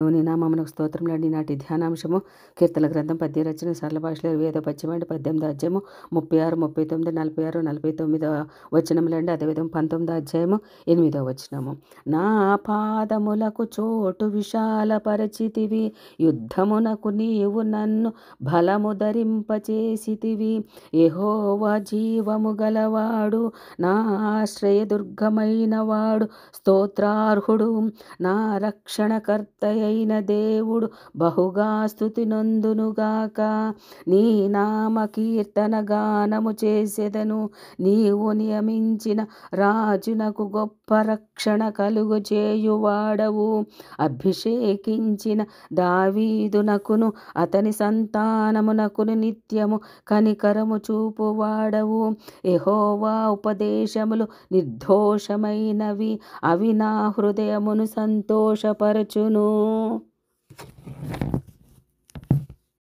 దేవుని నామమునకు స్తోత్రములండి. నాటి ధ్యానాంశము కీర్తన గ్రంథం పద్య రచన సరళ భాషలో 25వ పద్యమండి. 18వ అధ్యాయము 36, 39, 46, 49వ వచనములండి. అదేవిధంగా 19వ అధ్యాయము 8వ వచనము. నా పాదములకు చోటు విశాలపరచితివి, యుద్ధమునకు నీవు నన్ను బలము ధరింపచేసితివి. యెహోవా జీవము గలవాడు, నా ఆశ్రయదుర్గమైన వాడు, స్తోత్రార్హుడు, నా రక్షణకర్తయైన దేవుడు, బహుగా స్తుతి నొందునుగాక. నీ నామ కీర్తన గానము చేసెదను. నీవు నియమించిన రాజునకు గొప్ప రక్షణ కలుగు చేయువాడవు. అభిషేకించిన దావీదునకును అతని సంతానమునకును నిత్యము కనికరము చూపువాడవు. యెహోవా ఉపదేశములు నిర్దోషమైనవి, అవి నా హృదయమును సంతోషపరచును.